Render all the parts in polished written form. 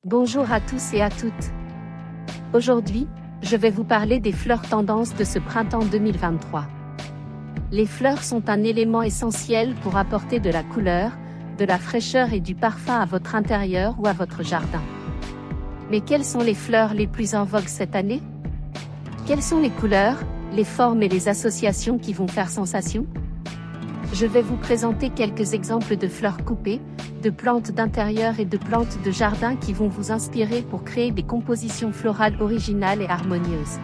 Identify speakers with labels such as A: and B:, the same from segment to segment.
A: Bonjour à tous et à toutes. Aujourd'hui, je vais vous parler des fleurs tendances de ce printemps 2023. Les fleurs sont un élément essentiel pour apporter de la couleur, de la fraîcheur et du parfum à votre intérieur ou à votre jardin. Mais quelles sont les fleurs les plus en vogue cette année? Quelles sont les couleurs, les formes et les associations qui vont faire sensation? Je vais vous présenter quelques exemples de fleurs coupées, de plantes d'intérieur et de plantes de jardin qui vont vous inspirer pour créer des compositions florales originales et harmonieuses.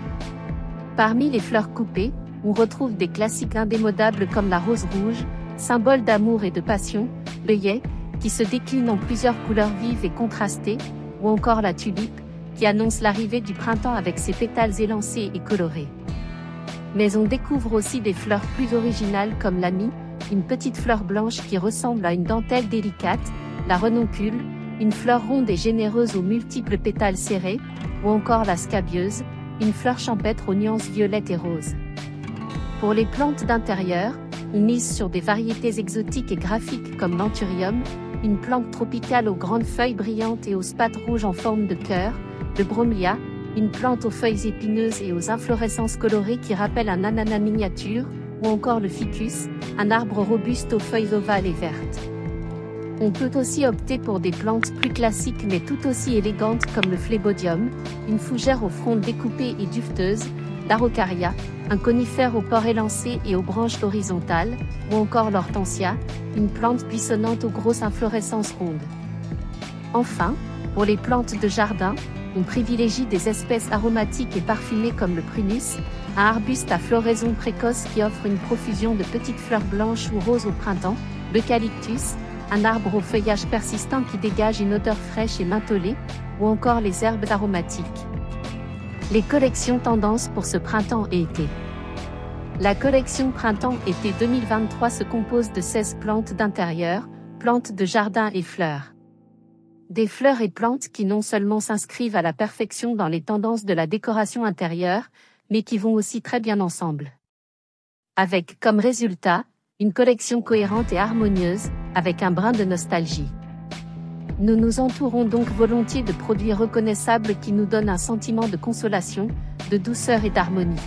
A: Parmi les fleurs coupées, on retrouve des classiques indémodables comme la rose rouge, symbole d'amour et de passion, l'œillet, qui se décline en plusieurs couleurs vives et contrastées, ou encore la tulipe, qui annonce l'arrivée du printemps avec ses pétales élancés et colorés. Mais on découvre aussi des fleurs plus originales comme l'ami, une petite fleur blanche qui ressemble à une dentelle délicate, la renoncule, une fleur ronde et généreuse aux multiples pétales serrés, ou encore la scabieuse, une fleur champêtre aux nuances violettes et roses. Pour les plantes d'intérieur, on mise sur des variétés exotiques et graphiques comme l'anthurium, une plante tropicale aux grandes feuilles brillantes et aux spathes rouges en forme de cœur, le bromélia, une plante aux feuilles épineuses et aux inflorescences colorées qui rappellent un ananas miniature, ou encore le ficus, un arbre robuste aux feuilles ovales et vertes. On peut aussi opter pour des plantes plus classiques mais tout aussi élégantes comme le phlébodium, une fougère aux frondes découpées et duveteuses, l'araucaria, un conifère aux pores élancés et aux branches horizontales, ou encore l'hortensia, une plante buissonnante aux grosses inflorescences rondes. Enfin, pour les plantes de jardin, on privilégie des espèces aromatiques et parfumées comme le prunus, un arbuste à floraison précoce qui offre une profusion de petites fleurs blanches ou roses au printemps, l'eucalyptus, un arbre au feuillage persistant qui dégage une odeur fraîche et mentholée, ou encore les herbes aromatiques. Les collections tendances pour ce printemps et été. La collection printemps-été 2023 se compose de 16 plantes d'intérieur, plantes de jardin et fleurs. Des fleurs et plantes qui non seulement s'inscrivent à la perfection dans les tendances de la décoration intérieure, mais qui vont aussi très bien ensemble. Avec, comme résultat, une collection cohérente et harmonieuse, avec un brin de nostalgie. Nous nous entourons donc volontiers de produits reconnaissables qui nous donnent un sentiment de consolation, de douceur et d'harmonie.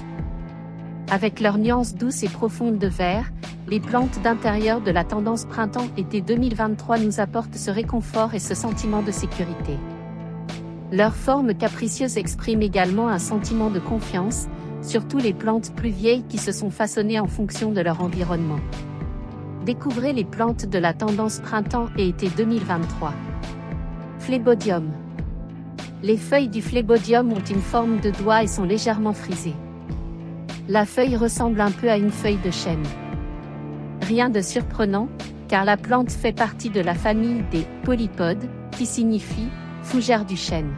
A: Avec leurs nuances douces et profondes de vert, les plantes d'intérieur de la tendance printemps-été 2023 nous apportent ce réconfort et ce sentiment de sécurité. Leur forme capricieuse exprime également un sentiment de confiance, surtout les plantes plus vieilles qui se sont façonnées en fonction de leur environnement. Découvrez les plantes de la tendance printemps et été 2023. Phlébodium. Les feuilles du phlébodium ont une forme de doigt et sont légèrement frisées. La feuille ressemble un peu à une feuille de chêne. Rien de surprenant, car la plante fait partie de la famille des polypodes, qui signifie fougère du chêne.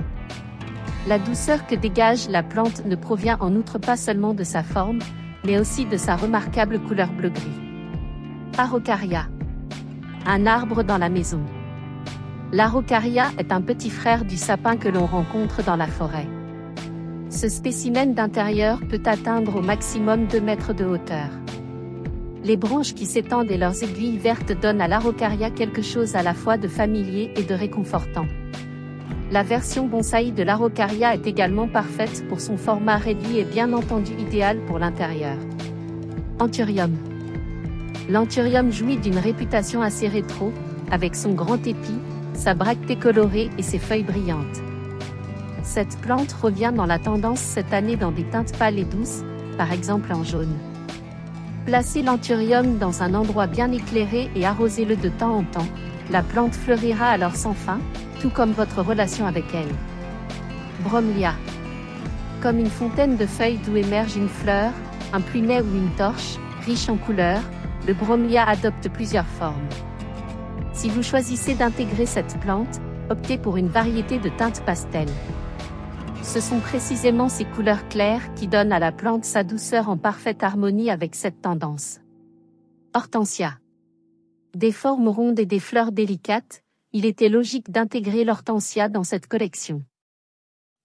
A: La douceur que dégage la plante ne provient en outre pas seulement de sa forme, mais aussi de sa remarquable couleur bleu-gris. Araucaria. Un arbre dans la maison. L'araucaria est un petit frère du sapin que l'on rencontre dans la forêt. Ce spécimen d'intérieur peut atteindre au maximum 2 mètres de hauteur. Les branches qui s'étendent et leurs aiguilles vertes donnent à l'araucaria quelque chose à la fois de familier et de réconfortant. La version bonsaï de l'araucaria est également parfaite pour son format réduit et bien entendu idéal pour l'intérieur. Anthurium. L'anthurium jouit d'une réputation assez rétro, avec son grand épi, sa bractée colorée et ses feuilles brillantes. Cette plante revient dans la tendance cette année dans des teintes pâles et douces, par exemple en jaune. Placez l'anthurium dans un endroit bien éclairé et arrosez-le de temps en temps, la plante fleurira alors sans fin, tout comme votre relation avec elle. Bromélia. Comme une fontaine de feuilles d'où émerge une fleur, un plumet ou une torche, riche en couleurs, le bromélia adopte plusieurs formes. Si vous choisissez d'intégrer cette plante, optez pour une variété de teintes pastel. Ce sont précisément ces couleurs claires qui donnent à la plante sa douceur en parfaite harmonie avec cette tendance. Hortensia. Des formes rondes et des fleurs délicates, il était logique d'intégrer l'hortensia dans cette collection.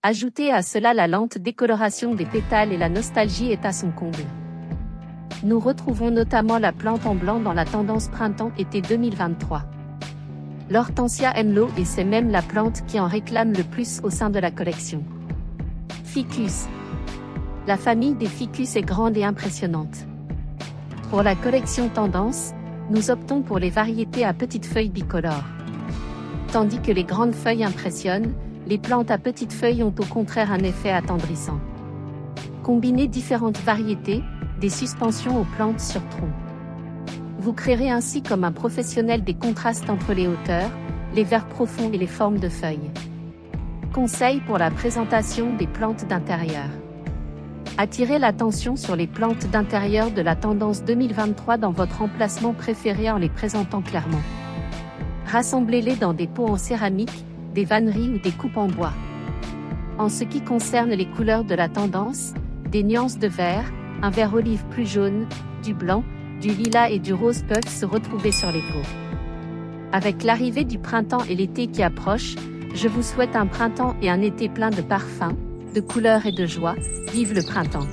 A: Ajoutez à cela la lente décoloration des pétales et la nostalgie est à son comble. Nous retrouvons notamment la plante en blanc dans la tendance printemps-été 2023. L'hortensia aime l'eau et c'est même la plante qui en réclame le plus au sein de la collection. Ficus. La famille des ficus est grande et impressionnante. Pour la collection tendance, nous optons pour les variétés à petites feuilles bicolores. Tandis que les grandes feuilles impressionnent, les plantes à petites feuilles ont au contraire un effet attendrissant. Combinez différentes variétés, des suspensions aux plantes sur tronc. Vous créerez ainsi comme un professionnel des contrastes entre les hauteurs, les verts profonds et les formes de feuilles. Conseils pour la présentation des plantes d'intérieur. Attirez l'attention sur les plantes d'intérieur de la tendance 2023 dans votre emplacement préféré en les présentant clairement. Rassemblez-les dans des pots en céramique, des vanneries ou des coupes en bois. En ce qui concerne les couleurs de la tendance, des nuances de vert, un vert olive plus jaune, du blanc, du lilas et du rose peuvent se retrouver sur les pots. Avec l'arrivée du printemps et l'été qui approche, je vous souhaite un printemps et un été plein de parfums, de couleurs et de joie. Vive le printemps!